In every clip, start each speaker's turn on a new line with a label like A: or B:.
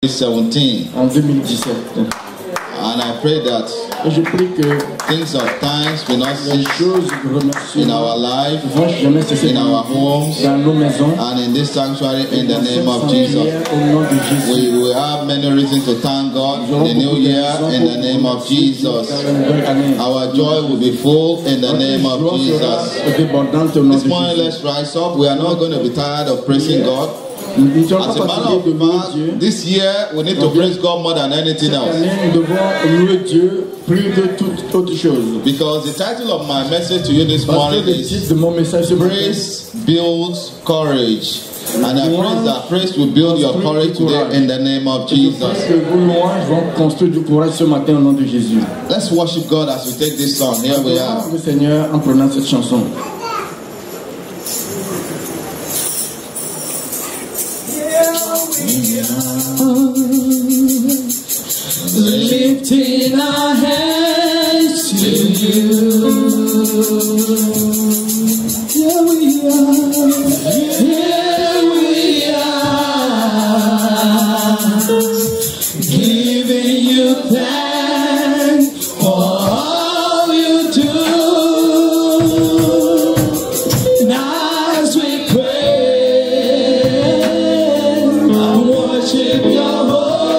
A: 2017.
B: En 2017.
A: And I pray that
B: Et je prie que
A: things of times will not
B: les
A: cease
B: choses
A: in our life,
B: vont jamais cesser
A: in our homes,
B: dans nos maisons.
A: and in this sanctuary in the
B: Dans
A: name of
B: cette
A: Jesus.
B: sanctuaire, au nom de Jésus.
A: We will have many reasons to thank God in the new year in the name of Jesus. Our joy will be full in the name of Jesus. This morning, let's rise up. We are not going to be tired of praising God. As a matter of fact, this year we need to praise God more than anything else. Because the title of my message to you this morning is Praise Builds Courage. And I pray that praise will build your courage today in the name of Jesus. Let's worship God as we take this song. Here we are.
B: Le Seigneur en prenant cette chanson.
C: Lifting our hands to you. Here we are. Here we are. Giving you thanks for all you do. And as we pray, I worship your holy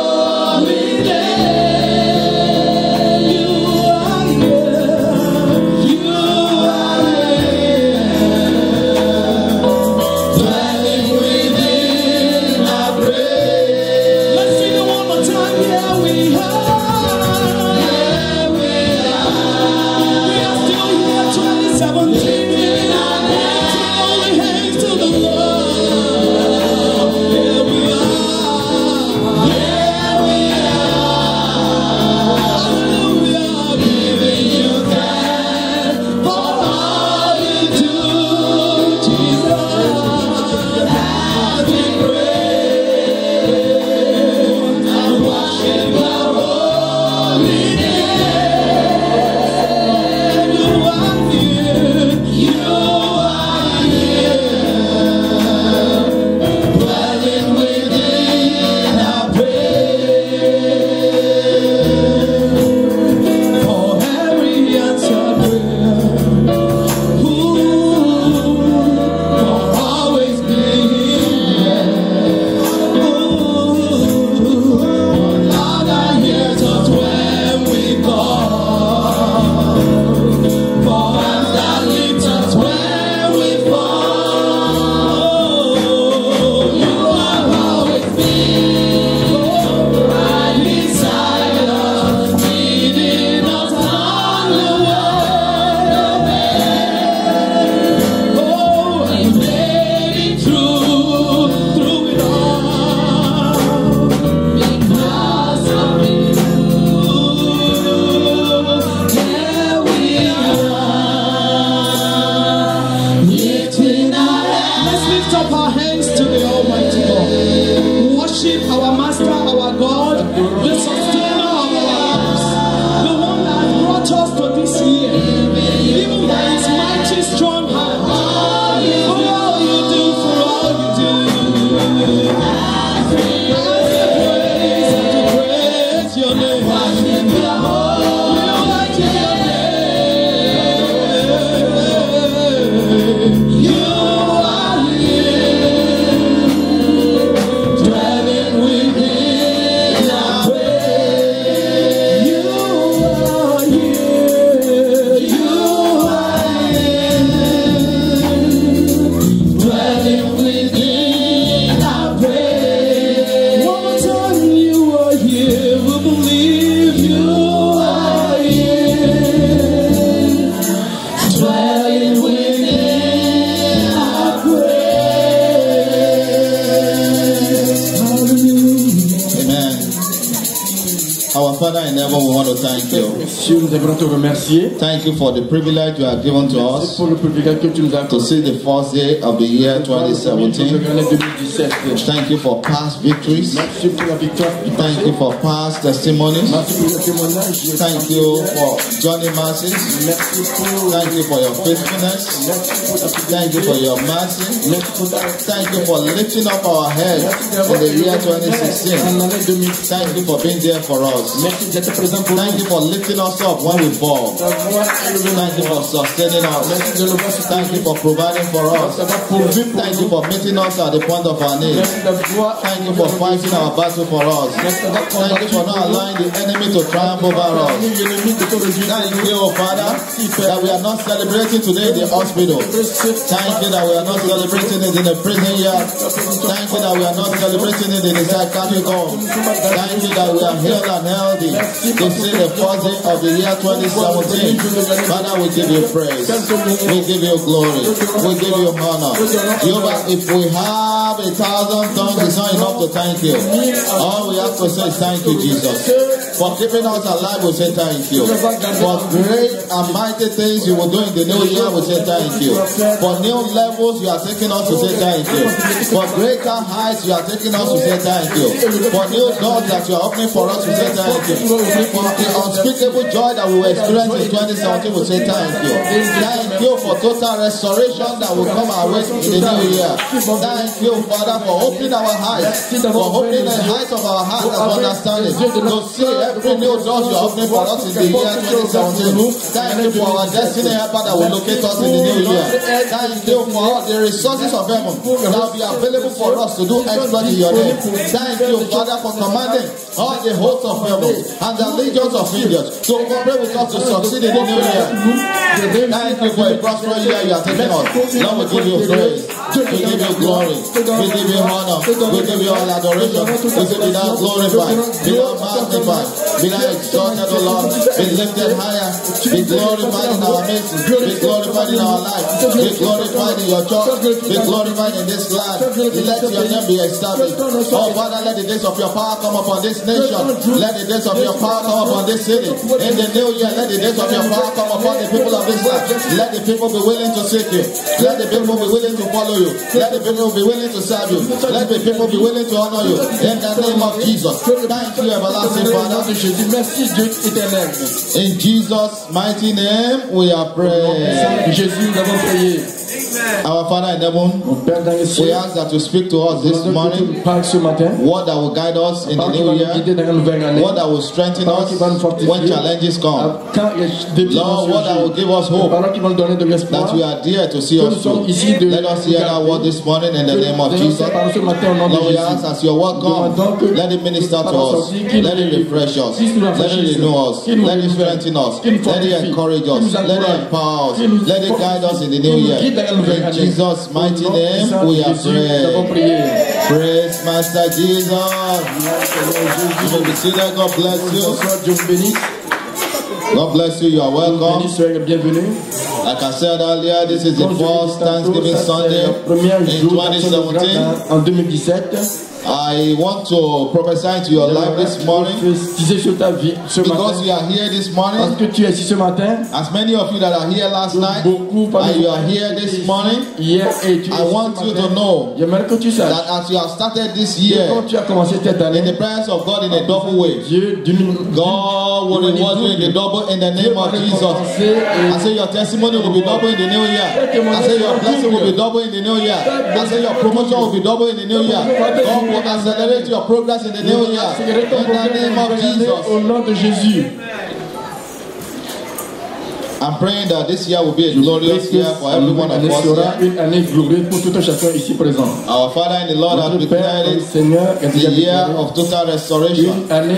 A: Our Father in heaven, we want to thank you.
B: Monsieur, nous aimerons te remercier.
A: Thank you for the privilege you have given to
B: Merci
A: us
B: pour le privilège que tu nous as
A: to see the first day of the year 2017. Thank you for past victories.
B: Merci pour la victoire.
A: Thank you for past testimonies.
B: Merci pour le témoignage.
A: Thank you for Johnny mercies.
B: Merci pour
A: Thank you for your faithfulness. Thank you for your mercy. Thank you for lifting up our heads in the year 2016. Thank you for being there for us. Thank you for lifting us up when we fall. Thank you for sustaining us. Thank you for providing for us. Thank you for meeting us at the point of our needs. Thank you for fighting our battle for us. Thank you for not allowing the enemy to triumph over us. Thank you, Father, that we are not celebrating today in the hospital. Thank you that we are not celebrating it in the prison yard. Thank you that we are not celebrating it in the psychiatric home. Thank you that we are healed and healthy to see the first day of the year 2017. Father, we give you praise. We give you glory. We give you honor. Jehovah, if we have 1,000 tongues, it's not enough to thank you. All we have to say is thank you, Jesus. For keeping us alive, we say thank you. For great and mighty things you will do in the new year, we say thank you. For new levels you are taking us to say thank you. For greater heights you are taking us to say thank you. For new doors that you are opening for us, we say thank you. For the unspeakable joy that we will experience in 2017, we say thank you. Thank you for total restoration that will come our way in the new year. Thank you, Father, for opening our eyes, for opening the heights of our heart and understanding to see every new door you are opening for us in the year 2017. Thank you for our destiny helper that will locate us in the new year. Thank you for all the resources of heaven that will be available for us to do exploit in your name. Thank you, Father, for commanding all the hosts of heaven and the legions of angels to cooperate with us to succeed in the new year. Thank you for a prosperous year you are taking us. Lord, we give you praise. We give you glory. We give you honor. We give you all adoration. We say, be thou glorified. Be thou magnified. Be thou exalted, O Lord. Be lifted higher. Be glorified in our midst. Be glorified in our life. Be glorified in your church. Be glorified in this land. Let your name be established. Oh, Father, let the days of your power come upon this nation. Let the days of your power come upon this city. In the new year, let the days of your power come upon the people of this land. Let the people be willing to seek you. Let the people be willing to follow you. Let the people be willing to serve you. Let the people be willing to honor you. In the name of Jesus. Thank you, everlasting Father. In Jesus' mighty name, we are praying. Our Father in heaven, we ask that you speak to us this morning. What that will guide us in the new year. What that will strengthen us when challenges come. Lord, what that will give us hope. That we are there to see us through. Let us hear that word this morning in the name of Jesus. Lord, we ask as your word comes, let it minister to us. Let it refresh us. Let it renew us. Let it strengthen us. Let it encourage us. Let it empower us. Let it guide us in the new year. In Jesus' mighty name, we are praying. Praise Master Jesus. You may be seated. God bless you. God bless you. You are welcome. Like I said earlier, this is the first Thanksgiving Sunday in 2017. I want to prophesy to your life this morning because you are here this morning. As many of you that are here last night and you are here this morning, I want you to know that as you have started this year in the presence of God in a double way, God will reward you in the double in the name of Jesus. I say your testimony will be double in the new year. I say your blessing will be double in the new year. I say your promotion will be double in the new year. God will accelerate your progress in the new year. In the name of Jesus. I'm praying that this year will be a glorious year for every one of us here. Our Father in the Lord has declared it the year of total restoration. And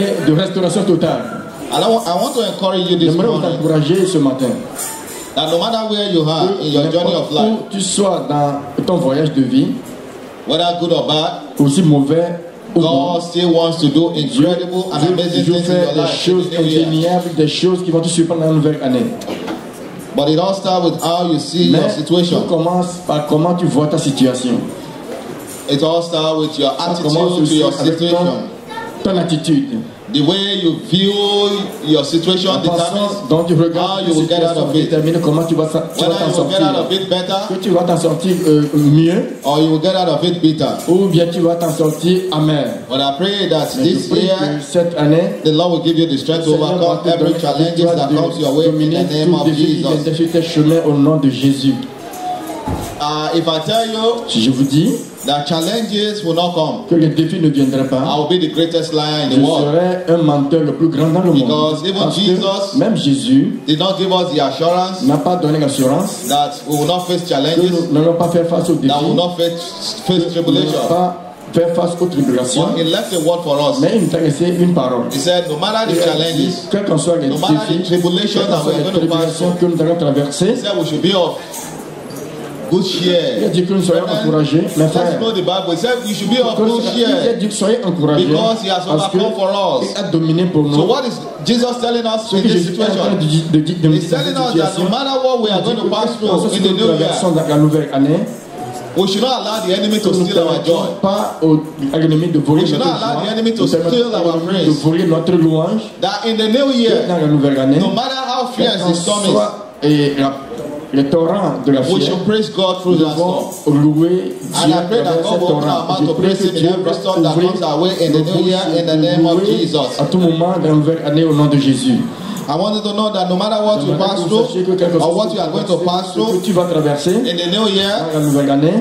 A: I want to encourage you this morning that no matter where you are in your journey of life, whether good or bad, God still wants to do incredible and amazing things in your life. But it all starts with how you see your situation. It all starts with your attitude to your situation.
B: ton attitude.
A: The way you view your situation
B: La façon
A: determines
B: dont tu
A: how
B: regardes
A: you
B: la
A: will get out
B: situation
A: of it.
B: détermine comment tu vas t'en
A: Whether you will get out of
B: sortir.
A: it better
B: Que tu vas t'en sortir mieux
A: or you will get out of it bitter.
B: ou bien tu vas t'en sortir amer.
A: But I pray that
B: Mais je
A: this
B: prie
A: year
B: que cette année,
A: the Lord will give you the strength to
B: le Seigneur va
A: overcome
B: te
A: every
B: donner la
A: challenges
B: victoire
A: that comes your
B: de
A: way in
B: dominer
A: the name
B: tout
A: of
B: défi qui
A: Jesus.
B: viendrait sur tes chemins au nom de Jésus.
A: If I tell you
B: Si je vous dis
A: that challenges will not come,
B: que les défis ne viendraient
A: I
B: pas,
A: will be the greatest liar in
B: je
A: the world.
B: serai un menteur le plus grand dans le monde.
A: Because even
B: Parce
A: Jesus
B: que même Jésus
A: Did not give us the assurance
B: n'a pas donné l'assurance
A: that we will not face
B: que
A: challenges,
B: nous n'allons pas faire face aux défis,
A: that we will not face
B: nous n'allons
A: tribulation.
B: pas faire face aux tribulations,
A: But He left a word for us.
B: mais il nous a laissé une parole.
A: He said, no matter the challenges,
B: Quels qu'en soient les
A: no matter
B: défis,
A: the tribulations
B: quelles qu'en
A: that
B: soient
A: we are
B: les
A: going to pass
B: tribulations
A: through,
B: que nous allons traverser,
A: He said we should be of good
B: il a
A: cheer.
B: dit que nous soyons
A: Brethren,
B: encouragés, mes
A: let's
B: frères.
A: know the Bible. He said we should be of good
B: Il a
A: cheer
B: dit que soyez encouragés
A: because He has
B: parce que
A: overcome for us.
B: il a dominé pour nous.
A: So what is Jesus telling us
B: Ce
A: in
B: que
A: this
B: Jésus est en train
A: situation?
B: de dire dans
A: He's telling us that no matter what we are going to pass through in the new year,
B: dans la nouvelle année,
A: we should not allow the enemy to
B: nous ne
A: steal our
B: permettons
A: joy.
B: pas à l'ennemi de voler
A: We should
B: notre
A: not allow the
B: joie,
A: enemy to
B: nous permettons
A: steal
B: pas à
A: our
B: l'ennemi de
A: praise.
B: voler notre louange.
A: That in the new
B: Que
A: year,
B: dans la nouvelle année,
A: no matter how fierce the storm is,
B: soit les torrents de la
A: we
B: fièvre,
A: should praise God through
B: nous
A: that storm.
B: devons louer
A: And
B: Dieu
A: I pray
B: à
A: that
B: travers
A: God
B: ces
A: will open our
B: torrents.
A: mouth
B: Je
A: to
B: prie
A: praise
B: que
A: Him in
B: Dieu
A: every
B: va
A: storm that
B: ouvrir
A: comes our way in the
B: nos
A: new year
B: bouches
A: in the name of
B: louer
A: Jesus.
B: à tout moment dans la nouvelle année au nom de Jésus.
A: I want you to know that no matter what you
B: J'aimerais
A: pass
B: que vous sachiez que quelque
A: through or
B: chose
A: what you are going to pass
B: que
A: through
B: tu vas traverser
A: in the new year,
B: dans la nouvelle année,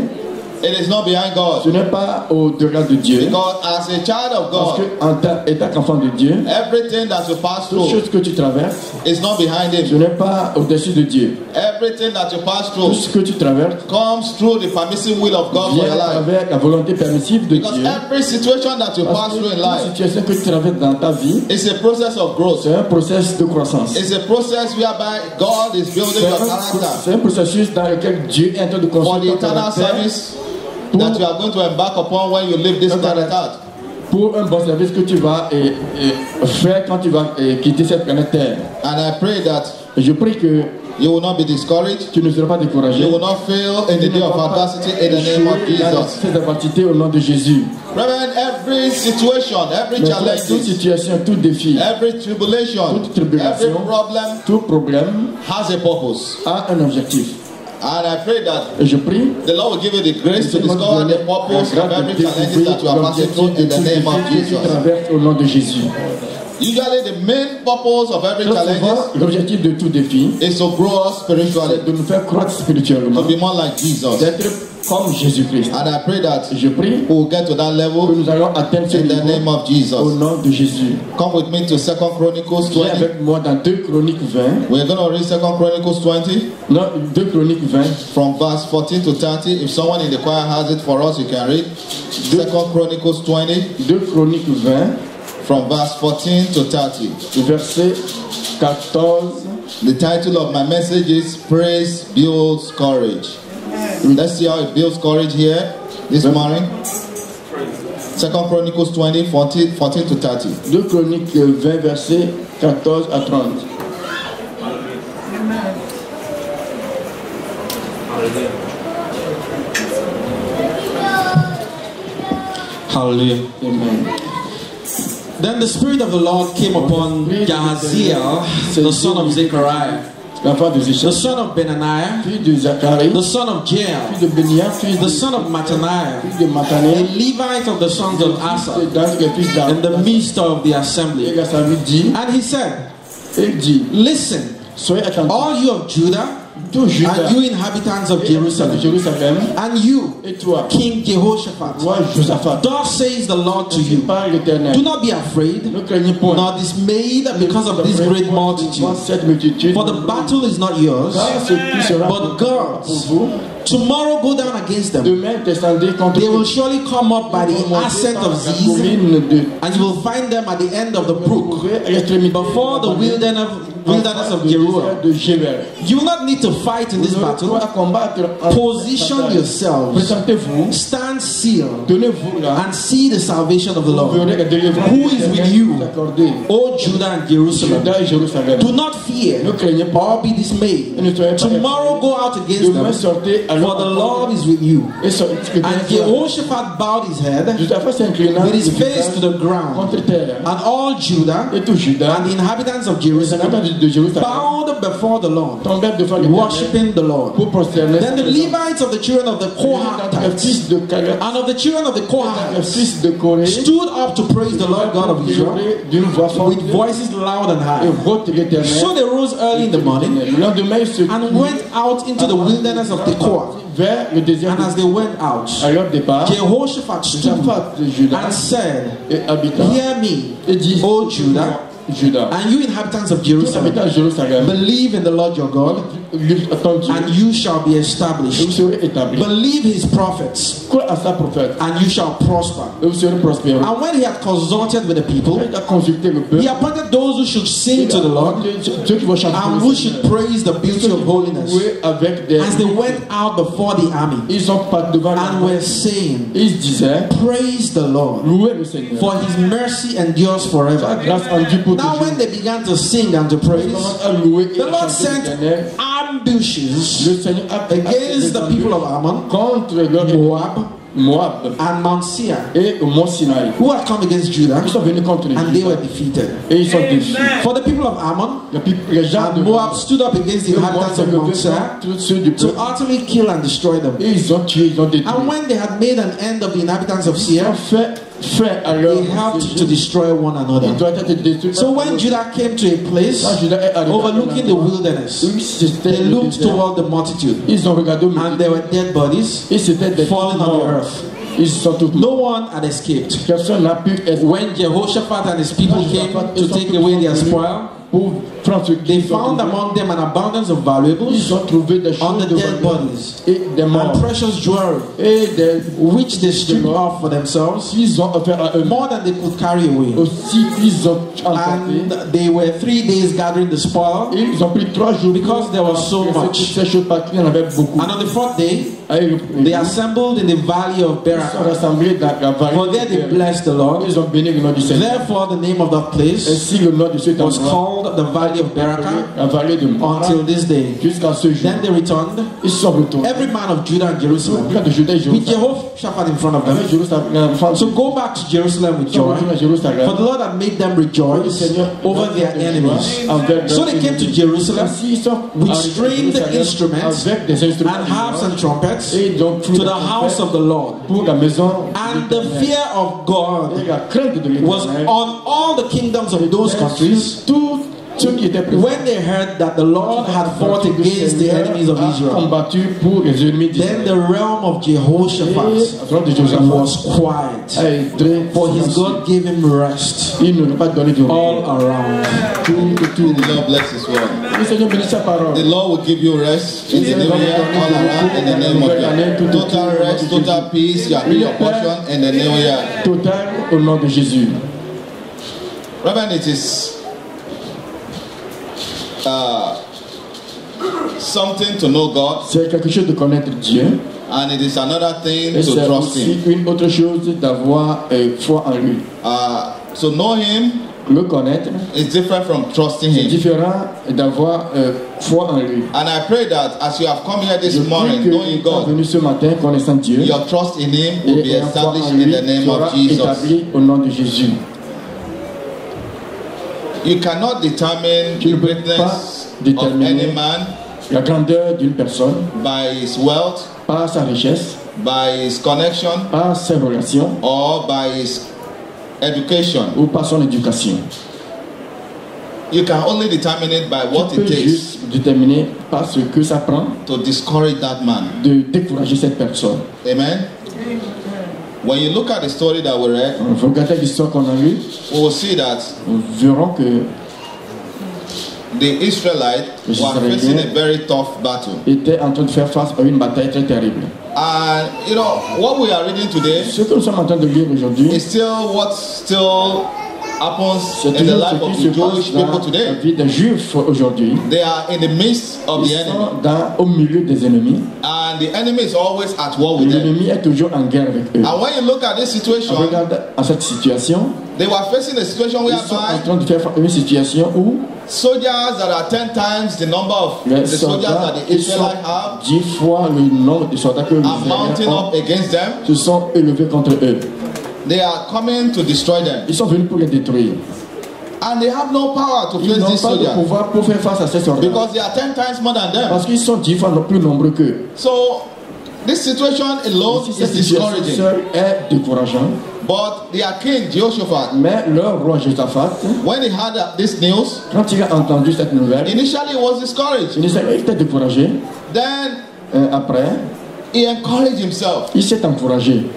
A: it is not behind
B: ce
A: God.
B: n'est pas au-delà de Dieu.
A: Because as a child of
B: Parce
A: God,
B: que en étant qu'enfant de Dieu,
A: everything that you pass
B: toute
A: through
B: chose que tu traverses,
A: is not behind
B: ce
A: Him.
B: n'est pas au-dessus de Dieu.
A: Everything that you pass
B: Tout
A: through
B: ce que tu traverses
A: comes through the permissive will of God for
B: vient
A: your
B: à
A: life.
B: travers la volonté permissive de
A: Because
B: Dieu.
A: every situation that you
B: Parce
A: pass
B: que
A: through in
B: la
A: life
B: situation que tu traverses dans ta vie,
A: is a process of growth.
B: c'est un processus de croissance.
A: It's a process whereby God is building your character
B: C'est un processus dans lequel Dieu est en train de
A: for the
B: construire ton
A: eternal
B: caractère
A: service that you are going to embark upon when you leave this planet Earth.
B: pour un bon service que tu vas faire quand tu vas quitter cette planète Terre.
A: And I pray that
B: Et je prie que
A: you will not be discouraged.
B: tu ne seras pas découragé.
A: You will not fail in the day of adversity in the name of Jesus.
B: Cette adversité au nom de Jésus.
A: Brethren, every situation, every
B: Mais toute
A: challenge,
B: situation, tout défi,
A: every tribulation,
B: toute tribulation,
A: every problem
B: tout problème
A: has a purpose.
B: a un objectif.
A: And I pray that
B: Et je prie
A: the Lord will give you the grace to
B: que Dieu va te
A: discover
B: donner
A: the purpose
B: la
A: of
B: grâce
A: every
B: de
A: challenge
B: découvrir
A: that you are passing through in the name of
B: l'objectif que tu
A: Jesus.
B: traverses au nom de Jésus.
A: Usually the main purpose of every
B: Très
A: challenge
B: souvent, l'objectif de tout défi,
A: is to grow us spiritually,
B: c'est de nous faire croître spirituellement,
A: to be more like Jesus.
B: d'être comme Jésus-Christ.
A: And I pray that
B: Je prie
A: we will get to that
B: que
A: level
B: nous allons atteindre ce
A: in the name
B: niveau
A: of Jesus.
B: au nom de Jésus.
A: Come with me to 2 Chronicles
B: Viens
A: 20.
B: avec moi dans 2 Chroniques 20.
A: We're going to read 2 Chronicles 20
B: Non, 2 Chroniques 20.
A: from verse 14 to 30. If someone in the choir has it for us, you can read 2 Chronicles 20
B: 2 Chroniques 20,
A: from verse 14 to 30.
B: verset 14.
A: The title of my message is Praise Builds Courage. Let's see how it builds courage here this morning. 2 Chronicles 20, 14 to 30.
B: 2 Chroniques 20, verset 14 à 30.
D: Hallelujah.
B: Amen.
D: Then the Spirit of the Lord came upon Jahaziel, the son of Zechariah,
B: L'enfant de
D: the
B: Zéchariah,
D: son of Benaniah,
B: fils de Zacharie,
D: the son of
B: fils
D: Jael,
B: de Bénia, fils
D: the
B: de,
D: son of Mattaniah,
B: fils de
D: a
B: Mataniel,
D: Levite of the sons of
B: fils
D: Asaph,
B: de Dan, fils
D: in the
B: d'Aaron.
D: midst of the
B: Et
D: assembly.
B: il a servi dit,
D: And he said,
B: il dit,
D: Listen,
B: soyez attentifs,
D: all you of Judah,
B: tout Judas,
D: and you inhabitants of
B: de
D: Jerusalem,
B: Jérusalem,
D: and you,
B: et toi,
D: King Jehoshaphat,
B: toi Josaphat,
D: thus says the Lord to you,
B: par l'Éternel,
D: do not be afraid,
B: ne craignez point,
D: nor dismayed because of this great multitude.
B: cette multitude,
D: For the battle is not yours,
B: car ce qui sera
D: but God's.
B: pour vous.
D: Tomorrow go down against them.
B: Demain, descendez contre
D: They will
B: eux.
D: surely come up by the ascent of
B: La
D: Ziz,
B: colline de
D: and you will find them at the end of the brook,
B: Couvrez à l'extrémité
D: before the wilderness wilderness of Jeruel. You will not need to fight in this battle. Position yourselves, stand still, and see the salvation of the Lord. Who is with you, O Judah and Jerusalem? Do not fear or be dismayed. Tomorrow go out against them, for the Lord is with you. And Jehoshaphat bowed his head with his face to the ground, and all Judah and the inhabitants of Jerusalem bowed before the Lord, worshipping the Lord. Then the Levites of the children of the Kohathites and of the children of the Kohathites stood up to praise the Lord God of Israel with voices loud and high. So they rose early in the morning and went out into the wilderness of Tekoa. And as they went out, Jehoshaphat stood and said, Hear me, O Judah, and you inhabitants of Jerusalem, believe in the Lord your God, and you shall be established. Believe his prophets, and you shall prosper. And when he had consulted with the people, he appointed those who should sing to the Lord, and who should praise the beauty of holiness, as they went out before the army, and were saying, Praise the Lord, for his mercy endures forever. Now when they began to sing and to praise, the Lord sent ambushes against the people of Ammon, Moab, and Mount Seir, who had come against Judah, and they were defeated. For the people of Ammon and Moab stood up against the inhabitants of Mount Seir to utterly kill and destroy them. And when they had made an end of the inhabitants of Seir, they helped to destroy one another. So when Judah came to a place overlooking the wilderness, they looked toward the multitude, and there were dead bodies falling on the earth. No one had escaped. When Jehoshaphat and his people came to take away their spoil, they found among them an abundance of valuables on the dead bodies and precious jewelry, which they stripped off for themselves, more than they could carry away. And they were 3 days gathering the spoil because there was so much. And on the fourth day, they assembled in the valley of Berakah, for there they blessed the Lord. Therefore the name of that place was called the valley of Berakah until this day. Then they returned, every man of Judah and Jerusalem, with Jehoshaphat in front of them. So go back to Jerusalem with joy, for the Lord had made them rejoice over their enemies. So they came to Jerusalem with stringed instruments and harps and trumpets to the house of the Lord. And the fear of God was on all the kingdoms of those countries when they heard that the Lord had fought against the enemies of Israel. Then the realm of Jehoshaphat was quiet, for his God gave him rest all around.
A: The Lord bless his word. The Lord will give you rest in the new year all around in the name of God. Total rest, total peace shall be your portion in the new year.
B: Total au nom de Jésus.
A: Reverend, it is something to know God,
B: c'est quelque chose de connaître Dieu,
A: and it is another thing
B: et
A: to
B: c'est
A: trust
B: aussi
A: Him.
B: une autre chose d'avoir foi en lui.
A: So know Him
B: Le connaître,
A: is different from trusting
B: c'est
A: Him.
B: différent d'avoir foi en lui.
A: And I pray that as you have come here this
B: Je prie
A: morning,
B: que
A: knowing
B: tu es
A: God,
B: venu ce matin connaissant Dieu,
A: your trust in Him will be
B: et en foi
A: established
B: en
A: in
B: lui
A: the name
B: sera
A: of Jesus.
B: établi au nom de Jésus.
A: You cannot determine the greatness of any man
B: La grandeur d'une personne
A: by his wealth,
B: par sa richesse,
A: by his connection,
B: par ses relations
A: or by his education.
B: ou par son éducation.
A: You can only determine it by what
B: Tu
A: it
B: peux
A: takes
B: juste déterminer par ce que ça prend
A: to discourage that man.
B: de décourager cette personne.
A: Amen. When you look at the story that we read,
B: Vous regardez l'histoire qu'on a lue,
A: we will see that
B: nous verrons que
A: the Israelites were facing a very tough battle.
B: était en train de faire face à une bataille très terrible.
A: And you know what we are reading today
B: Ce que nous sommes en train de lire aujourd'hui,
A: is still what still happens in the life of the Jewish people today.
B: La vie des Juifs aujourd'hui.
A: They are in the midst of the enemy.
B: Au milieu des ennemis.
A: And the enemy is always at war with them.
B: L'ennemi est toujours en guerre avec eux.
A: And when you look at this situation,
B: regarde à cette situation.
A: They were facing a situation whereby
B: une situation où
A: soldiers that are 10 times the number of the soldiers that the Israelites have
B: 10 fois le nombre de soldats que
A: are mounting up against them.
B: Se sont élevés contre eux.
A: They are coming to destroy them.
B: Ils sont venus pour les détruire.
A: And they have no power to face these soldiers.
B: Ils n'ont pas de pouvoir pour faire face à ces soldats.
A: Because they are 10 times more than them.
B: Parce qu'ils sont 10 fois plus nombreux qu'eux.
A: So this situation alone is discouraging.
B: Est décourageant.
A: But their king Jehoshaphat,
B: mais leur roi Jehoshaphat,
A: when he had this news,
B: quand il a entendu cette nouvelle,
A: initially he was discouraged.
B: Initially, il était découragé.
A: Then,
B: après,
A: he encouraged himself.
B: Il s'est encouragé.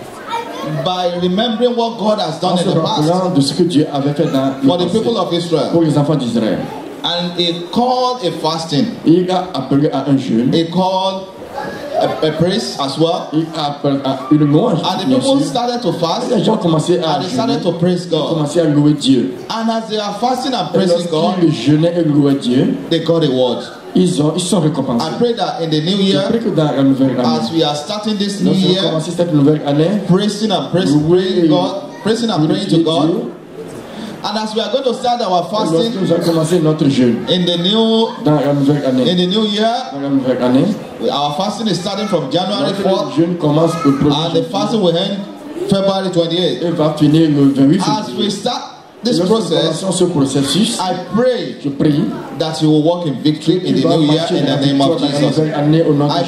A: By remembering what God has done in the past.
B: De ce que Dieu avait fait dans
A: for the people of Israel.
B: Pour les enfants d'Israël.
A: And he called a fasting.
B: Il a appelé à un jeûne.
A: He called a praise as well.
B: Il a appelé à une louange.
A: And the people started to fast.
B: Les gens commençaient à
A: and they started to praise God.
B: Commençaient à louer Dieu.
A: And as they are fasting and praising God,
B: ils jeûnaient et louaient Dieu.
A: They got a word.
B: Ils sont récompensés.
A: I pray that in the new year, as we are starting this new year,
B: cette nouvelle année,
A: praising and praying to God, and as we are going to start our fasting in the new year, our fasting is starting from January 4th, and the fasting will end February 28th. As we start this process, I pray that you will walk in victory in the new year in the name of Jesus. I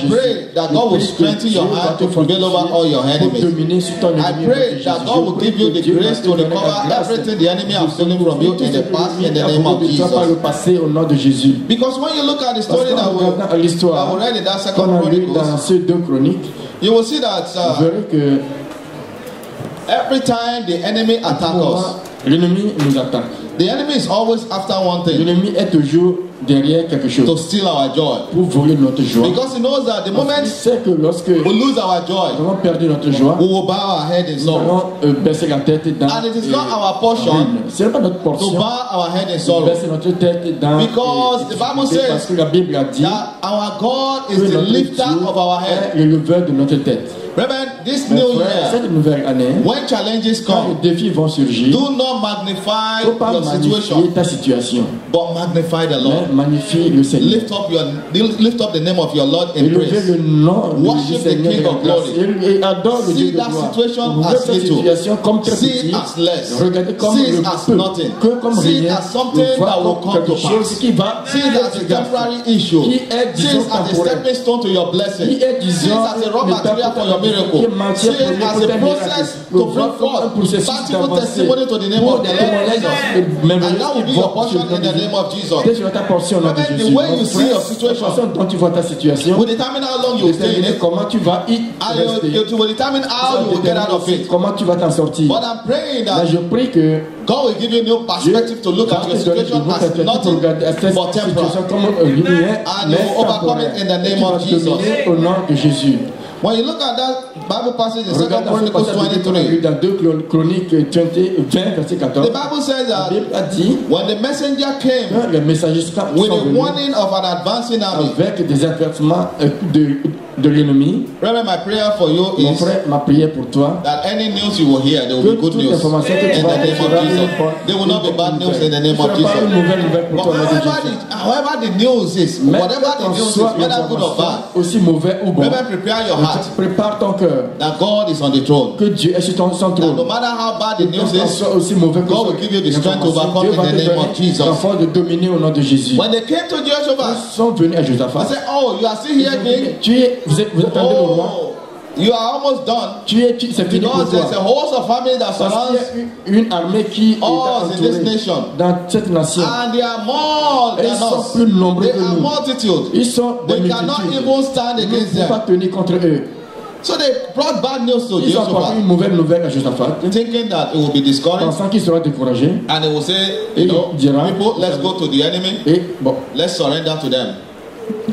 A: pray that God will strengthen your hand to prevail over all your enemies. I pray that God will give you the grace to recover everything the enemy has stolen from you in the past in the name of Jesus. Because when you look at the story that we read in that Second Chronicles, you will see that every time the enemy attacks us,
B: l'ennemi nous attaque.
A: The enemy is always after one thing.
B: L'ennemi est toujours derrière quelque chose.
A: To steal our joy.
B: Pour voler notre joie.
A: Because he knows that the moment
B: que lorsque
A: we lose our joy,
B: nous allons perdre notre joie,
A: we will bow our head in sorrow.
B: Nous allons baisser la tête dans
A: and it is not our portion
B: c'est pas notre portion
A: to bow our head in sorrow.
B: Baisser notre tête dans
A: because the Bible says
B: parce que la Bible a dit
A: that our God is the lifter of our head.
B: Le leveur de notre tête.
A: Remember, this new year,
B: cette nouvelle année,
A: when challenges come,
B: les défis vont surgir,
A: do not magnify your situation,
B: ta situation,
A: but magnify the Lord.
B: Magnifie le Seigneur.
A: Lift up the name of your Lord in praise.
B: Le nom
A: worship the King of Glory.
B: Et adore le
A: See
B: Dieu
A: that
B: de gloire.
A: situation as little.
B: Comme très
A: See
B: petit.
A: it as less.
B: Regardez comme
A: See it as nothing. See it as something that will come to pass. See it as a temporary issue. See it as a stepping stone to your blessing. See it as a raw material for your miracle. See it as a process to bring forth practical testimony to the name of the Lord Jesus. And that will be your portion in the name of Jesus. The way you see your situation will determine how long you will stay in it. And it will determine how you will get out of it. But I'm praying that God will give you a new perspective to look at your situation as nothing but temporary. And you will overcome it in the name of Jesus. When you look at that Bible passage in 2 Chronicles 23,
B: dans 2 Chroniques 20, verset 14,
A: the Bible says that when the messenger came with a warning of an advancing army,
B: avec des avertissements de l'ennemi,
A: remember my prayer for you
B: mon frère, ma prière pour toi,
A: that any news you will hear, they will be good news in the name of Jesus. They will not be bad news in the name of Jesus. But however the news is, whatever the news is, whether good or bad,
B: aussi mauvais ou bon,
A: remember, prepare your heart.
B: Prépare ton cœur.
A: That God is on the throne.
B: Que Dieu est sur ton trône.
A: No matter how bad the news is,
B: aussi mauvais
A: God will give you the strength to overcome in the name of Jesus.
B: De dominer au nom de Jésus.
A: When they came to Jehoshaphat,
B: ils sont venus à Josaphat.
A: They said, "Oh, you are still here, king?
B: Vous attendez le roi.
A: You are almost done.
B: C'est fini pour toi.
A: Because there's a host of army that surrounds
B: une armée qui
A: us in this nation.
B: Dans cette nation.
A: And they are more than us.
B: Plus nombreux
A: they
B: que
A: are
B: nous.
A: multitude.
B: Ils sont
A: we cannot even stand against them.
B: Pas tenir contre eux.
A: So they brought bad news to
B: Ils ont apporté une mauvaise nouvelle à Josaphat,
A: thinking that it will be discouraged.
B: Pensant qu'il sera découragé.
A: And they will say, you know, people, let's go to the enemy.
B: Et bon,
A: let's surrender to them.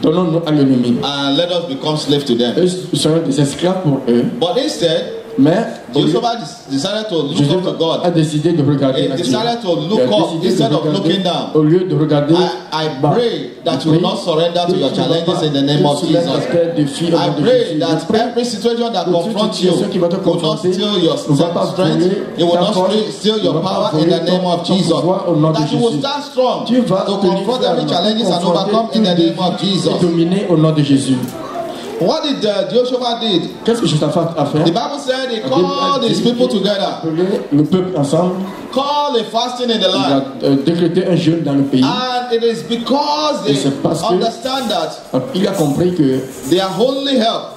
B: Donnons-nous à l'ennemi.
A: And let us become slaves to them.
B: Ils seront des esclaves pour eux.
A: But instead,
B: Mais
A: Jehoshaphat decided to look up to God.
B: A décidé de regarder
A: He decided to look up instead of looking down.
B: Au lieu de regarder
A: I pray that you will not surrender to your challenges in the name of Jesus. I pray that every situation that confronts you will not steal your strength. It will not steal your power in the name of Jesus. That you will stand strong to confront every challenges and overcome in the name of Jesus. What did Jehoshaphat did?
B: Qu'est-ce que Jehoshaphat a fait?
A: The Bible said he called his people together.
B: Le peuple ensemble.
A: Called a fasting in the land.
B: Il a décrété un jeûne dans le pays.
A: And it is because they understand that
B: il a compris que
A: their only help,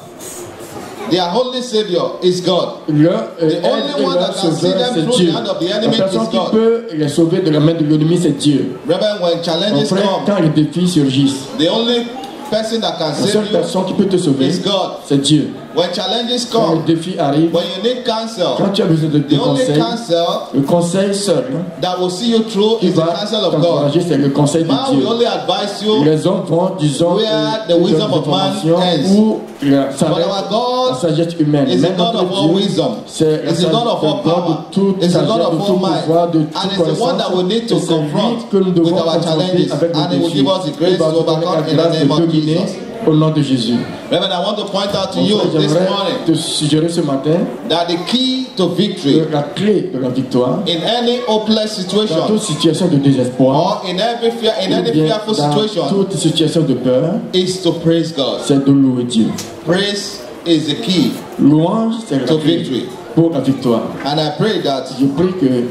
A: their only savior is God. The only one that can see them through the hand of the enemy is God.
B: Qui peut les sauver de la main de l'ennemi, c'est Dieu.
A: Remember when challenges come,
B: quand les défis surgissent,
A: the only person that can save you
B: qui peut te sauver,
A: is God.
B: C'est Dieu.
A: When challenges come,
B: les défis arrivent,
A: when you need counsel,
B: quand tu as besoin de conseil, le conseil seul
A: that will see you through is the counsel of God.
B: C'est le conseil de
A: Man
B: Dieu.
A: will only advise you
B: les hommes vont, disons,
A: where the wisdom of man ends. But our God
B: sagesse humaine.
A: is the God of all wisdom. It's the God of all power. It's the God of all might. And it's the one that we need to confront with our challenges. And He will give us the grace to overcome in the name of Jesus.
B: Au nom de Jésus.
A: Reverend, I want to point out to you this morning
B: te suggérer ce matin
A: that the key to victory,
B: la clé de la victoire,
A: in any hopeless situation,
B: dans toute situation de désespoir,
A: or in every fear, in any fearful situation,
B: toute situation de peur,
A: is to praise God.
B: C'est de louer Dieu.
A: Praise is the key
B: Louange, c'est la
A: to
B: clé
A: victory.
B: Pour la victoire.
A: And I pray that
B: je prie que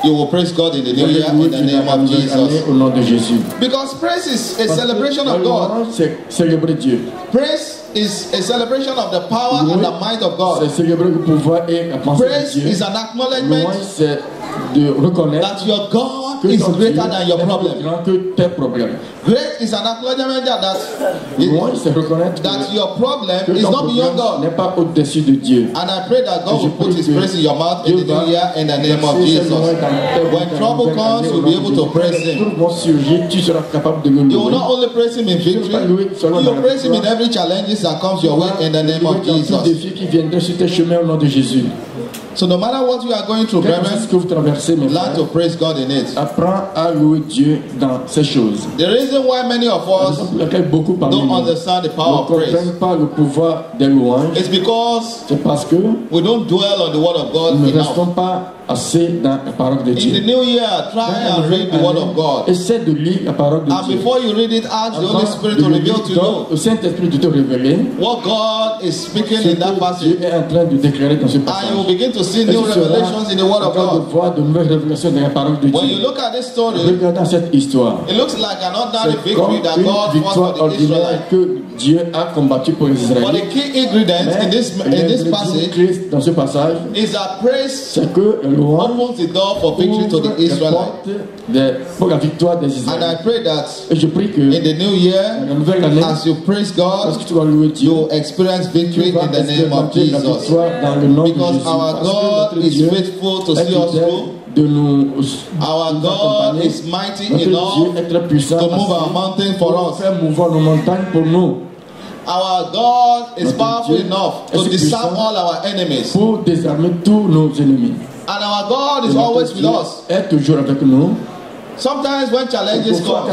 A: you will praise God in the new year in the name of Jesus.
B: Au nom de Jésus.
A: Because praise is a celebration of God.
B: C'est célébrer Dieu.
A: Praise is a celebration of the power and the might of God.
B: C'est célébrer le pouvoir et la pensée
A: praise
B: de Dieu.
A: Is an acknowledgement
B: c'est de reconnaître
A: that your God is greater than your problem.
B: Que tes problèmes.
A: Great is an acknowledgement that your problem is not beyond God.
B: N'est pas au-dessus de Dieu.
A: And I pray that God will put His praise in your mouth in the new year in the name of Jesus. When trouble comes, you'll be able to praise Him. You will not only praise Him in victory, you will praise Him in every challenge that comes your way in the name of Jesus. So no matter what you are going through, brethren, learn to praise God in it.
B: Apprends à louer Dieu dans ces choses.
A: The reason why many of us don't understand the power of praise is because we don't dwell on the word of God enough.
B: Assez dans la parole de Dieu.
A: In the new year, try and read the word of God.
B: Essaie de lire la parole de Dieu.
A: And before you read it, ask the Holy Spirit to reveal to you
B: au Saint-Esprit de te révéler
A: what God is speaking in that passage.
B: Dieu est en train de déclarer dans ce passage.
A: And you will begin to see new revelations in the word of God.
B: Voir de nouvelles révélations dans la parole de Dieu.
A: When you look at this story,
B: regardant cette histoire,
A: it looks like an ordinary victory that God fought for the Israelites.
B: Que Dieu a combattu pour les Israélites.
A: But the key ingredient in this passage
B: dans ce passage
A: is that praise
B: c'est que
A: opens the door for victory to the Israelites.
B: Pour la victoire des Israélites.
A: And I pray that
B: et je prie que
A: in the new year, as you praise God, you will experience victory in the name of Jesus. Because our God is faithful to see us through. Our God is mighty enough to move our mountain for us. Our God is powerful enough to disarm all our enemies.
B: Pour désarmer tous nos ennemis.
A: And our God is always with us.
B: Est toujours avec nous.
A: Sometimes when challenges come,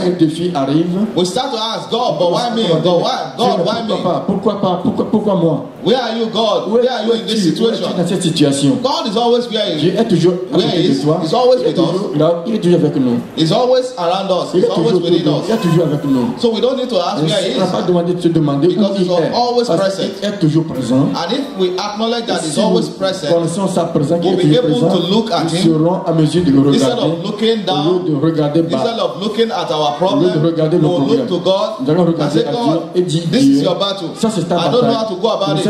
A: we start to ask God, but why me? God, why? God, why me?
B: Pourquoi moi?
A: Where are you, God? Where are you in this situation? God is always where He is. He's always with us. He's always around us. He's always within us. So we don't need to ask where He is. Because He's always present. And if we acknowledge that He's always present, we'll be able to look at Him instead of looking down. Instead of looking at our problem, we'll look to God and say, God, this is your battle. I don't know how to go about it.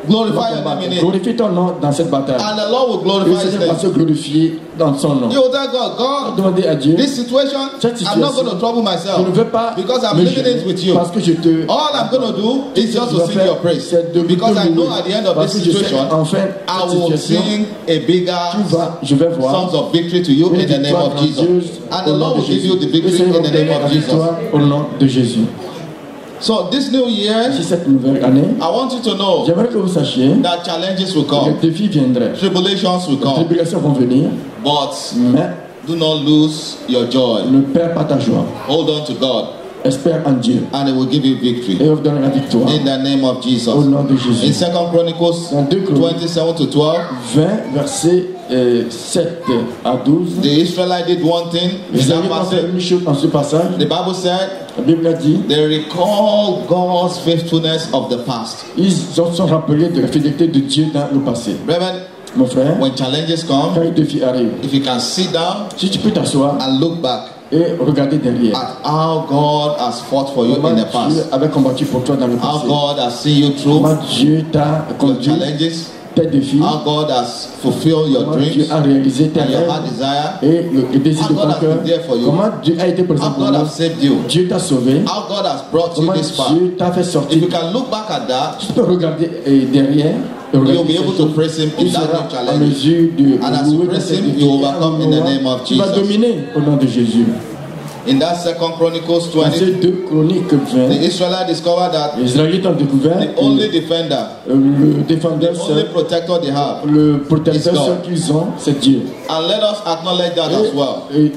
A: Glorify your name in it.
B: Glorifie ton nom dans cette bataille.
A: And the Lord will glorify His name.
B: Se glorifier dans son nom.
A: You will tell God,
B: demander à Dieu,
A: this situation, I'm not going to trouble myself.
B: Je ne veux pas
A: because I'm living it with you.
B: Parce que je te,
A: all I'm going to do is just to sing your praise. Because I know at the end of this situation, I will sing a bigger songs of victory to you in the name of Jesus. And the Lord will give you the victory in the name of Jesus.
B: Au nom de Jésus.
A: So this new year,
B: cette nouvelle année,
A: I want you to know
B: j'aimerais que vous sachiez
A: that challenges will
B: que
A: come,
B: les défis viendraient,
A: tribulations will
B: les
A: come,
B: tribulations vont venir,
A: but
B: mais
A: do not lose your joy.
B: ne perds pas ta joie.
A: Hold on to God,
B: Espère en Dieu
A: and He will give you victory.
B: et vous donne la victoire
A: In the name of Jesus.
B: au nom de
A: In
B: Jésus.
A: 2 Chronicles
B: Dans 2 Chroniques
A: 27 to 12,
B: 20, versets 7 à 12,
A: the Israelites did one thing in
B: les
A: that
B: Israélites ont fait
A: passage.
B: une chose dans ce passage.
A: The Bible said
B: La Bible a dit,
A: they recall God's faithfulness of the past.
B: ils se sont rappelés de la fidélité de Dieu dans le passé.
A: Brethren,
B: Mon frère,
A: when challenges come,
B: quand les défis arrivent,
A: if you can sit down
B: si tu peux t'asseoir
A: and look back
B: et regarder derrière,
A: at how God has fought for you
B: comment
A: in the
B: Dieu
A: past,
B: avait combattu pour toi dans le
A: how
B: passé,
A: God has seen you through
B: comment Dieu t'a
A: your
B: conduit,
A: challenges,
B: tes défis,
A: how God has fulfilled your
B: comment Dieu
A: dreams
B: a réalisé tes
A: and your
B: rêves
A: heart desire,
B: et le désir de
A: how God
B: ton
A: has
B: cœur,
A: been there for you,
B: comment Dieu a été présent
A: how
B: pour
A: God
B: toi,
A: has saved you,
B: Dieu t'a sauvé,
A: how God has brought you
B: comment
A: this far.
B: Dieu t'a fait
A: If
B: sortir.
A: you can look back at that,
B: Tu peux regarder derrière,
A: you'll be able to praise Him
B: tu
A: in that
B: seras
A: new
B: en
A: challenge.
B: mesure de
A: And as you
B: louer
A: praise
B: dans
A: Him,
B: cette
A: you
B: vie.
A: overcome in the name of
B: Tu vas
A: Jesus.
B: dominer au nom de Jésus.
A: In that 2 Chronicles
B: Dans
A: 20,
B: ces 2 Chroniques
A: the
B: 20,
A: Israelites discovered that
B: les Israélites ont découvert
A: the
B: que
A: only defender,
B: le défendeur
A: the only
B: seul,
A: protector they have.
B: le protecteur
A: is God.
B: seul qu'ils ont, c'est Dieu.
A: And let us acknowledge that as well.
B: Et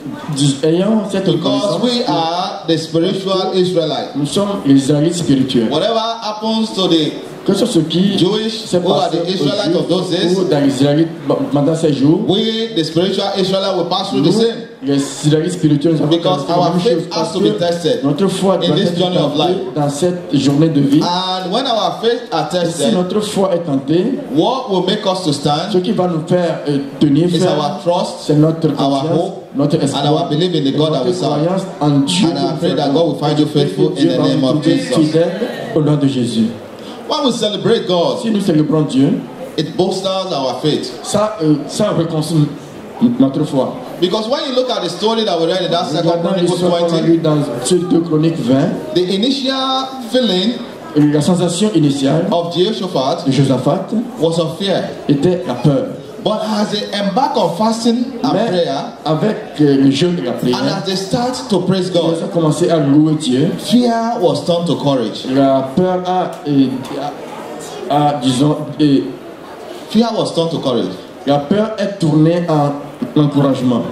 B: ayant cette
A: Because
B: reconnaissance,
A: we are the spiritual Israelites.
B: nous sommes les Israélites spirituels.
A: Whatever happens to the
B: Que ce qui
A: Jewish
B: s'est
A: who are
B: passé
A: the Israelites of those
B: aux
A: days,
B: Juifs ou dans les Israélites pendant ces jours,
A: we, the spiritual Israelites, will pass through the
B: nous,
A: same.
B: les Israélites spirituels, nous avons
A: Because
B: la
A: our
B: même
A: faith
B: chose,
A: has
B: parce
A: to be
B: que
A: tested
B: notre foi
A: in
B: doit
A: this
B: être
A: journey of
B: tentée
A: life.
B: dans cette journée de vie.
A: And when our faith are
B: Si
A: tested,
B: notre foi est tentée,
A: what will make us to
B: ce
A: stand
B: qui va nous faire tenir
A: is
B: ferme,
A: our trust
B: c'est notre
A: our
B: confiance,
A: hope,
B: notre
A: and our
B: espoir,
A: belief in the
B: et
A: God that we
B: notre
A: serve.
B: croyance en Dieu.
A: And I pray that God will find you faithful in the name of Jesus.
B: Fidèle au nom de Jésus.
A: When we celebrate God,
B: Si nous célébrons Dieu,
A: it bolsters our faith.
B: ça reconstruit notre foi.
A: Because when you look at the story that we read in that 2
B: Regardons
A: Chronicles
B: l'histoire qu'on a
A: 20,
B: lue dans ces 2 Chroniques 20,
A: the initial feeling
B: la sensation initiale
A: of Jehoshaphat
B: de Josaphat
A: was of fear.
B: était la peur.
A: But as they embark on fasting and
B: Mais
A: prayer,
B: avec le jeûne et la
A: and
B: prière,
A: as they start to praise
B: ils ont
A: God,
B: commencé à louer Dieu.
A: fear was turned to courage.
B: La peur disons,
A: Fear was turned to courage.
B: la peur est tournée en encouragement.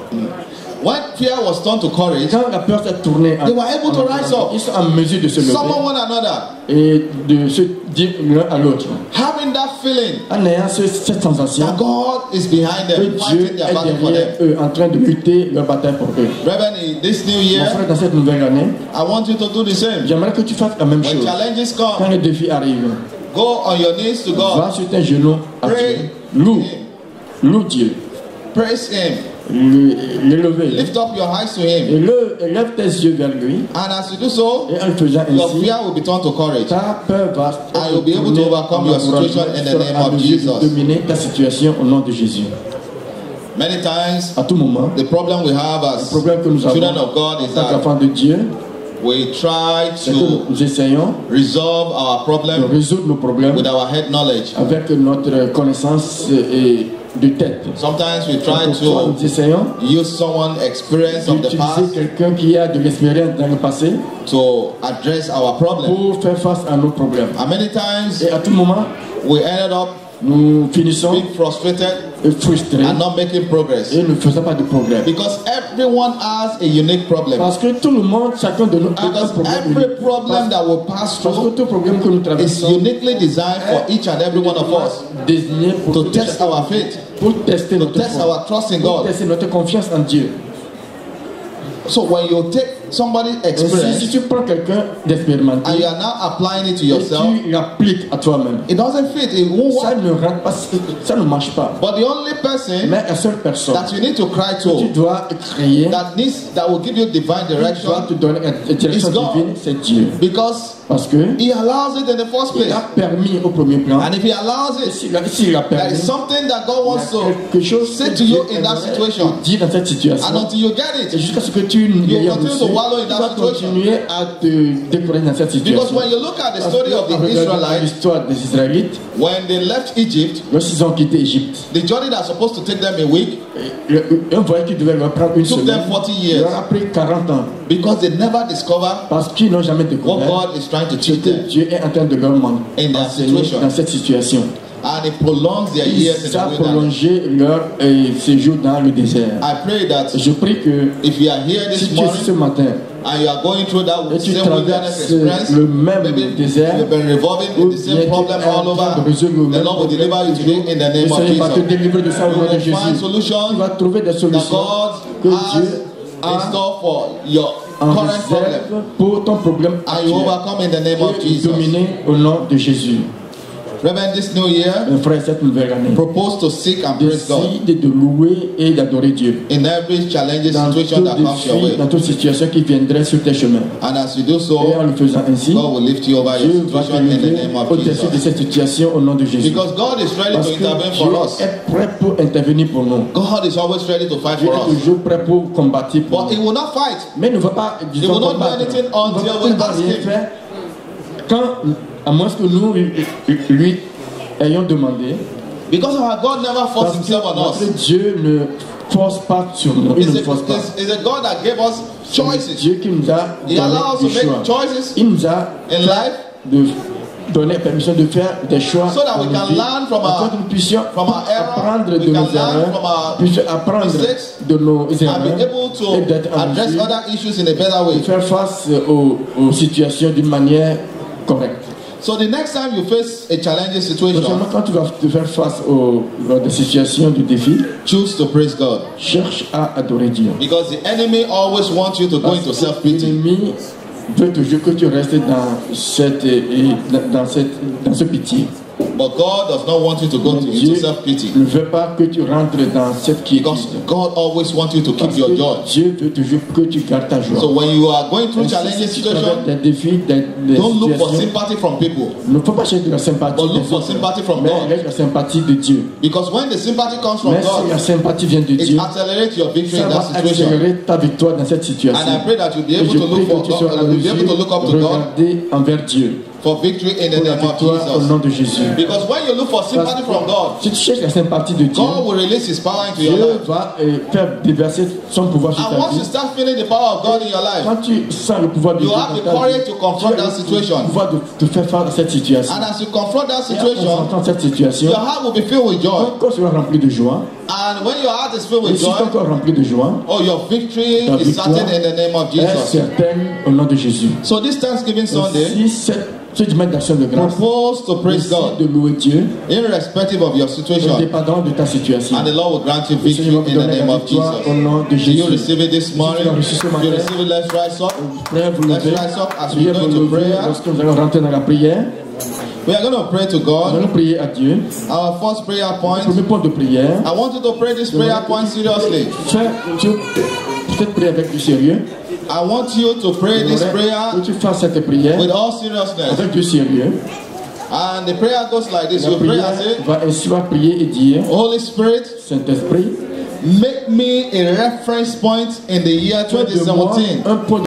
A: When fear was turned to courage,
B: Quand la peur s'est tournée en
A: they were able to rise up,
B: ils sont en mesure de se lever
A: support one another,
B: et de se dire l'un à l'autre.
A: having that feeling
B: En ayant cette sensation
A: that God is behind
B: que
A: them,
B: Dieu
A: fighting
B: est
A: their battle for
B: derrière
A: them.
B: eux, en train de lutter leur bataille pour eux.
A: Brethren, in this new
B: Mon
A: year,
B: frère, dans cette nouvelle année,
A: I want you to do the same.
B: j'aimerais que tu fasses la même
A: When
B: chose.
A: challenges
B: Quand
A: come,
B: les défis arrivent,
A: go on your knees to God.
B: va sur tes genoux à
A: Pray.
B: Dieu. Loue Dieu.
A: Praise Him.
B: L'élever.
A: Lift up your eyes to Him.
B: Et lève tes yeux vers lui.
A: And as you do so,
B: Et en faisant
A: your
B: ainsi,
A: fear will be turned to courage.
B: ta peur va
A: And you'll be able to overcome your situation in the name of Jesus.
B: dominer ta situation au nom de Jésus.
A: Many times,
B: À tout moment,
A: the problem we have
B: le
A: as
B: problème que nous avons
A: children of God is
B: en tant
A: that
B: qu'enfants de Dieu,
A: we try
B: c'est que
A: to
B: nous essayons
A: resolve our
B: de
A: problem
B: résoudre nos problèmes
A: with our head knowledge.
B: avec notre connaissance de tête.
A: Sometimes we try
B: Parfois,
A: to
B: nous essayons
A: use someone's experience of the
B: d'utiliser
A: past
B: quelqu'un qui a de l'expérience dans le passé
A: to address our problem.
B: pour faire face à nos problèmes.
A: And many times
B: Et à tout moment,
A: we ended up
B: nous finissons
A: being frustrated
B: frustrés
A: and not making progress.
B: et ne faisons pas de progrès.
A: Because everyone has a unique problem.
B: Parce que tout le monde, chacun de nous a un
A: Because
B: problème
A: every
B: unique.
A: problem that we pass
B: Parce que
A: through
B: tout problème que nous
A: is
B: traversons
A: uniquely designed for each and every one of us
B: désigné pour
A: to
B: tout
A: test
B: chacun,
A: our faith,
B: pour tester
A: to
B: notre
A: test
B: foi,
A: our trust in
B: pour
A: God.
B: tester notre confiance en Dieu.
A: So when you take somebody's
B: Ainsi, si
A: experience
B: tu prends quelqu'un d'expérimenté
A: and you are now applying it to
B: et
A: yourself,
B: tu l'appliques à toi-même,
A: it doesn't fit, it won't
B: ça
A: work.
B: ne rentre pas, ça ne marche pas.
A: But the only person
B: Mais la seule personne
A: that you need to cry
B: que tu
A: to,
B: dois crier,
A: that will give you divine
B: qui doit
A: direction,
B: te donner la direction
A: is God.
B: divine, c'est Dieu.
A: because
B: Parce que
A: He allows it in the first
B: il
A: place.
B: a permis au premier plan.
A: And if He allows
B: Et
A: it,
B: s'il a
A: there
B: permis,
A: is something that God
B: il y
A: wants
B: a
A: to
B: quelque chose
A: say
B: que
A: to you
B: Dieu
A: in that
B: aimerait
A: situation.
B: te dire dans cette situation.
A: And until you get
B: Et
A: it,
B: jusqu'à ce que tu
A: you
B: l'aies
A: continue
B: reçu,
A: to wallow in that situation.
B: Continuer à te décourager dans cette situation.
A: Because when you look at the story of the Israelites,
B: l'histoire des Israélites,
A: when they left Egypt,
B: lorsqu'ils ont quitté Égypte,
A: the journey that was supposed to take them a week,
B: un voyage qui devait leur prendre une
A: took
B: semaine,
A: them 40 years.
B: leur a pris 40 ans.
A: Because they never discover
B: Parce qu'ils n'ont jamais
A: what
B: découvert
A: God is trying to
B: ce
A: teach
B: que
A: them.
B: Dieu est en train de leur
A: In that situation.
B: dans cette situation.
A: And it prolongs their years in
B: Ça a
A: the wilderness.
B: prolongé leur séjour dans le désert.
A: I pray that
B: Je prie que
A: if you are here
B: si
A: this
B: tu es ici ce
A: morning
B: matin
A: and you are going through that
B: et tu
A: same wilderness
B: traverses
A: experience,
B: le même
A: maybe
B: désert,
A: you've been revolving
B: ou
A: in the
B: bien
A: same
B: tu
A: problem
B: es
A: all
B: en train de
A: over,
B: résoudre le
A: the
B: même
A: Lord will
B: problème,
A: deliver you today in the name
B: le
A: of
B: Seigneur va te
A: Jesus.
B: délivrer de ça au
A: You
B: nom de
A: will
B: Jésus.
A: find
B: Tu
A: solutions
B: vas trouver des
A: that
B: solutions
A: God
B: que
A: has
B: Dieu
A: in
B: a
A: store for your
B: en
A: current problem,
B: réserve pour ton problème
A: and you
B: actuel
A: overcome in the name of
B: et
A: Jesus.
B: dominer au nom de Jésus.
A: Reverend, this new year,
B: Mes frères, cette nouvelle année,
A: propose to seek and praise God
B: décide de louer et d'adorer Dieu.
A: in every challenging
B: Dans
A: situation
B: tout
A: that comes your
B: défi,
A: way.
B: dans toute situation qui viendrait sur tes chemins.
A: And as you do
B: Et
A: so,
B: en le faisant ainsi,
A: God will lift you over your
B: Dieu va te
A: situation in the
B: lever
A: name of
B: au-dessus de
A: Jesus.
B: cette situation au nom de Jésus.
A: Because God is ready
B: Parce
A: to
B: que
A: intervene
B: Dieu
A: for us.
B: est prêt pour intervenir pour nous.
A: God is always ready to fight
B: Dieu
A: for
B: est
A: us.
B: toujours prêt pour combattre pour
A: But He
B: nous.
A: will not fight.
B: Mais il ne va pas, disons,
A: will not do
B: combattre.
A: anything until
B: Il
A: we
B: ne va
A: ask
B: rien
A: him.
B: faire quand, à moins que nous lui ayons demandé.
A: Because our God never forced
B: Parce que
A: Himself on
B: notre
A: us.
B: Dieu ne force pas sur nous. Il
A: It's
B: ne force pas.
A: a God that gave us choices.
B: Dieu qui nous a
A: He allows us
B: donné
A: to
B: des choix.
A: make choices
B: Il nous a
A: in life
B: de donner permission de faire des choix
A: so that we
B: dans
A: can
B: la vie,
A: learn from
B: afin
A: our-
B: que nous puissions
A: from our error,
B: apprendre
A: we
B: de
A: can
B: nos
A: learn
B: erreurs,
A: from our
B: puissions apprendre
A: mistakes,
B: de nos
A: and be
B: erreurs
A: able
B: et d'être
A: to
B: en
A: address
B: mesure
A: other issues in a better
B: de
A: way.
B: faire face aux situations d'une manière correcte.
A: So the next time you face a challenging
B: Donc
A: situation,
B: seulement quand tu vas te faire face à des situations de défi,
A: choose to praise God.
B: cherche à adorer Dieu.
A: Because the enemy always wants you to go into self-pity.
B: L'ennemi veut toujours que tu restes dans ce pitié.
A: But God does not want you to go into
B: Dieu
A: self-pity.
B: ne veut pas que tu rentres dans cette quiétude.
A: Because God always wants you to keep
B: Parce
A: your
B: que
A: joy.
B: Dieu veut toujours que tu gardes ta joie.
A: So when you are going through
B: Ainsi,
A: challenging
B: si tu traverses
A: situations,
B: des défis, des
A: don't look for
B: situations,
A: sympathy from people.
B: ne faut pas chercher de la sympathie,
A: But look
B: des
A: for
B: autres,
A: sympathy from
B: mais
A: God.
B: avec la sympathie de Dieu.
A: Because when the sympathy comes from
B: Mais si la
A: God,
B: sympathie vient de
A: it
B: Dieu,
A: accelerates your victory
B: ça
A: in
B: va
A: that situation.
B: accélérer ta victoire dans cette situation.
A: And I pray that you'll be
B: Et
A: able
B: je
A: to
B: prie
A: look for
B: que tu seras
A: God,
B: en
A: you'll be able to look up to
B: mesure de
A: God
B: regarder envers Dieu
A: for victory in the
B: pour la
A: name of
B: victoire au nom
A: Jesus.
B: de Jésus.
A: Because when you look for
B: Parce
A: sympathy from
B: que
A: God,
B: si tu cherches la sympathie de Dieu,
A: God will release His power into your
B: Dieu
A: life.
B: va faire déverser son pouvoir sur
A: And
B: ta
A: once you
B: vie.
A: start feeling the power of God in your life,
B: Quand tu sens le pouvoir de
A: you
B: Dieu
A: have the
B: dans ta
A: courage
B: vie,
A: to confront
B: tu as
A: that situation.
B: le pouvoir de faire face à cette situation.
A: And as you confront that
B: Et en
A: situation,
B: confrontant cette situation,
A: your heart will be filled with joy.
B: ton corps sera rempli de joie.
A: And when your heart is filled
B: Et
A: with
B: si ton
A: joy,
B: corps est rempli de joie,
A: oh, your victory
B: ta
A: is
B: victoire
A: certain in the name of
B: est
A: Jesus.
B: certaine au nom de Jésus.
A: So this Thanksgiving Sunday,
B: Si ce dimanche d'action de grâce,
A: propose to praise God,
B: décide de louer Dieu,
A: irrespective of your situation,
B: indépendant de ta situation.
A: and the Lord will grant you
B: Le
A: victory
B: Seigneur va
A: in
B: te
A: the
B: donner
A: name
B: la
A: of
B: victoire au
A: Jesus.
B: nom de
A: Do you
B: Jésus.
A: receive it this morning?
B: tu l'as reçu ce
A: If
B: matin,
A: you receive it, let's rise up.
B: Frère, vous
A: Let's
B: levez.
A: rise up as we
B: Priez
A: go
B: pour
A: into
B: lever
A: prayer.
B: lorsque nous allons rentrer dans la prière.
A: We are going to pray to
B: Nous
A: God.
B: allons prier à Dieu.
A: Our first prayer point.
B: Premier point de prière.
A: I want you to pray this prayer point seriously.
B: Tu peut-être prier avec du sérieux.
A: I want you to pray this
B: Que
A: prayer
B: tu fasses cette prière
A: with all seriousness.
B: avec du sérieux.
A: And the prayer goes like this.
B: La
A: You pray
B: prière
A: and say,
B: va ainsi va prier et dire,
A: Holy Spirit,
B: Saint-Esprit,
A: make me a reference point in the year
B: fais de moi
A: 2017.
B: un point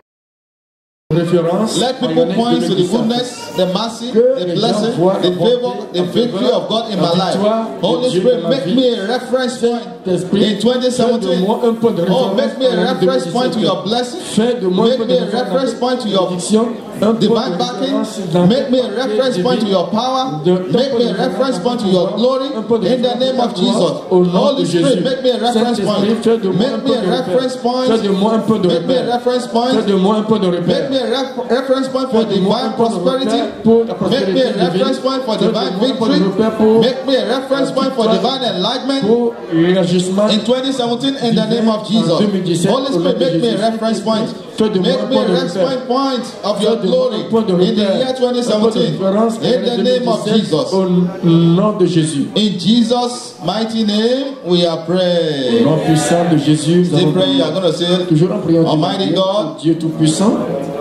B: de référence.
A: Let
B: en
A: people
B: l'année
A: point to the
B: 2017.
A: goodness, the mercy,
B: Que
A: the
B: les
A: blessing,
B: gens voient
A: the
B: la bonté,
A: favor, the
B: la
A: victory
B: faveur,
A: of God in
B: la
A: my life.
B: victoire de
A: Holy
B: Dieu
A: Spirit,
B: dans ma
A: make vie.
B: vie.
A: me a reference point
B: D'esprit,
A: in
B: fais de
A: 2017.
B: moi un point de référence.
A: Oh, make me
B: en
A: a
B: l'année
A: reference point to
B: 2017.
A: your blessing.
B: Fais de moi un
A: Make
B: point
A: me
B: de
A: a reference point to your
B: bénédiction, un point
A: divine
B: de
A: backing.
B: référence dans
A: Make me a
B: ta
A: reference point to your power. Make me a reference point to your glory. In the name of Jesus. Holy Spirit, make me a reference point. Make me a reference point.
B: Fais de moi un point de
A: Make me a
B: repère.
A: reference
B: Fais
A: point.
B: de moi un point de
A: Make
B: repère.
A: me a reference point for divine prosperity.
B: Pour la
A: Make me a
B: prospérité
A: reference
B: divine.
A: point for
B: Fais de
A: divine
B: moi un point de
A: victory.
B: repère pour
A: Make me a reference point for divine enlightenment.
B: pour l'élargissement.
A: In 2017, in the name of Jesus.
B: 2017,
A: Holy Spirit, make me a reference point.
B: Fais de moi
A: Make
B: un
A: me a
B: point de
A: reference
B: repère.
A: point of your
B: Fais de moi
A: glory
B: un point de
A: in the
B: repère.
A: year
B: Un point de
A: 2017.
B: référence
A: In the name of
B: 2017,
A: Jesus.
B: au nom de Jésus.
A: In Jesus' mighty name, we are
B: Au
A: praying.
B: nom puissant de Jésus, nous
A: Still
B: allons
A: praying, you are
B: prier.
A: going to say,
B: Toujours en priant
A: Almighty God,
B: Dieu Tout-Puissant,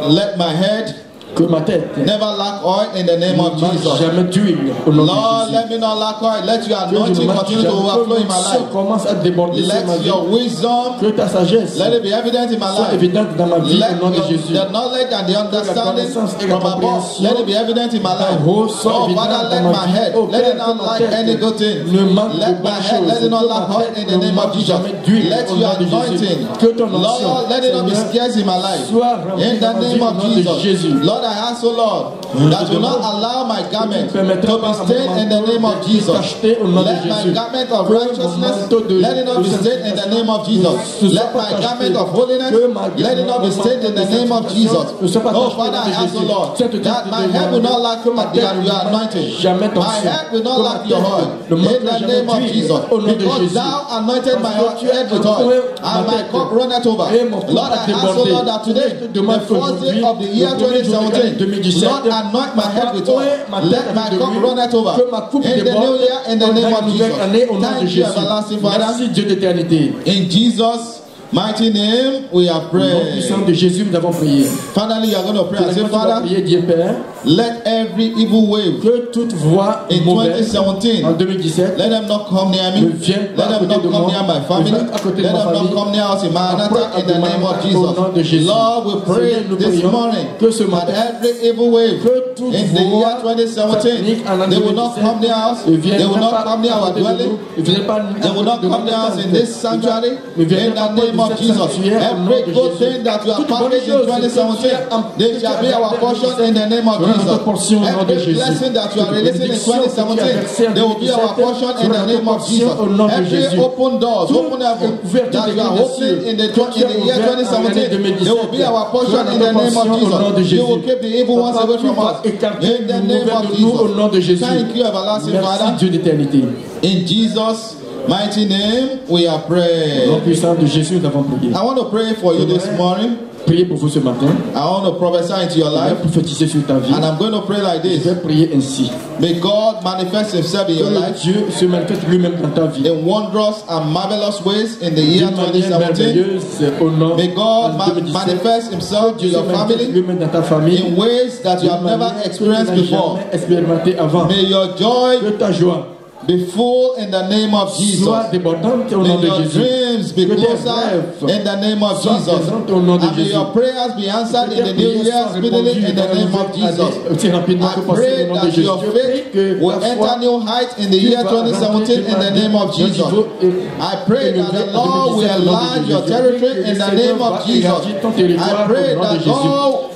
A: let my head
B: que ma tête
A: never lack oil in the name of Jesus.
B: jamais d'huile au nom
A: Lord,
B: de
A: let me not lack oil. Let your anointing continue to overflow in my life.
B: Commence à déborder sur ma
A: Let
B: vie.
A: your wisdom,
B: Que ta sagesse
A: let it be evident in my
B: soit
A: life.
B: évidente dans ma vie
A: Let
B: au nom de Jésus.
A: the knowledge and the understanding
B: connaissance et la
A: from above,
B: compréhension
A: let it be evident in my life.
B: Oh, soit
A: Oh,
B: évidente
A: Father,
B: dans
A: let
B: ma
A: my
B: vie.
A: head,
B: Oh,
A: let it
B: Père,
A: not
B: que ma
A: lack
B: tête
A: any good thing.
B: ne manque de
A: Let my
B: bonnes
A: head,
B: choses.
A: let it not
B: Que ma
A: lack oil
B: tête
A: in the
B: ne
A: name of
B: manque
A: Jesus.
B: jamais d'huile
A: Let
B: au
A: your
B: nom de Jésus.
A: anointing,
B: Que ton onction,
A: Lord, let it not be
B: Seigneur,
A: scarce in my life.
B: soit rempli
A: In the
B: dans ma vie
A: name
B: au
A: of
B: nom de
A: Jesus.
B: Jésus.
A: Lord, I ask, oh Lord, that you not allow my garment to be stained in the name of Jesus. Let my garment of righteousness, let it not be stained in the name of Jesus. Let my garment of holiness, let it not be stained in the name of Jesus. Oh Father, I ask, oh Lord, that my head will not lack your anointing. My head will not lack your oil. In the name of Jesus. Because thou anointed my head with oil, and my cup runneth over. Lord, I ask, oh Lord, that today, the first day of the year 2017, Lord, anoint my head with oil. Let my cup runneth over. In the new year, in the name of Jesus. Thank you, everlasting Father. In Jesus' mighty name, we are praying. Finally, you are going to pray and say, Father, let every evil wave in 2017, let them not come near me. Let them not come near my family. Let them not come near us in Maranatha in the name of Jesus. Lord, we pray this morning that every evil wave in the year 2017, they will not come near us. They will not come near our dwelling. They will not come near us in this sanctuary. In the name of Jesus. Every good thing that we are packaged in 2017, they shall be our portion in the name of Jesus. Every blessing that you are releasing in 2017, they will be our portion in the name of Jesus. Every open doors, open heaven that you are opening in the year 2017, they will be our portion in the name of Jesus. You will keep the evil ones away from us in the name of Jesus. Thank you, everlasting Father. In Jesus' mighty name, we are praying. I want to pray for you this morning.
B: Priez pour vous ce matin.
A: I want to prophesy into your life.
B: Prophétiser sur ta vie.
A: And I'm going to pray like this.
B: Je vais prier ainsi.
A: May God manifest Himself in your life.
B: Dieu se manifeste lui-même dans ta vie.
A: In wondrous and marvelous ways in the year 2017. May God manifest Himself in your family in ways that you have never experienced before. May your joy be full in the name of Jesus. May your dreams be closer in the name of Jesus. And may your prayers be answered in the new year speedily in the name of Jesus. I pray that your faith will enter new heights in the year 2017 in the name of Jesus. I pray that the Lord will enlarge your territory in the name of Jesus. I pray that God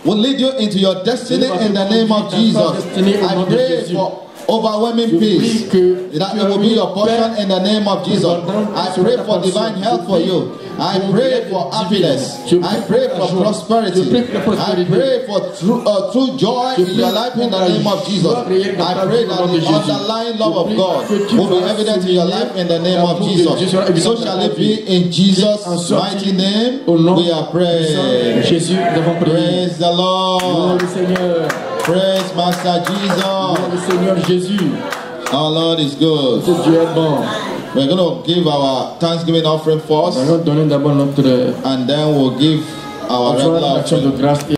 A: will lead you into your destiny in the name of Jesus. I pray for overwhelming peace, that it will be your portion in the name of Jesus. I pray for divine health for you. I pray for happiness. I pray for prosperity. I pray for true joy in your life in the name of Jesus. I pray that the underlying love of God will be evident in your life in the name of Jesus. So shall it be in Jesus' mighty name. We are praying. Praise the Lord. Praise Master Jesus. Our Lord is good. We're going to give our Thanksgiving offering first, and then we'll give our regular offering.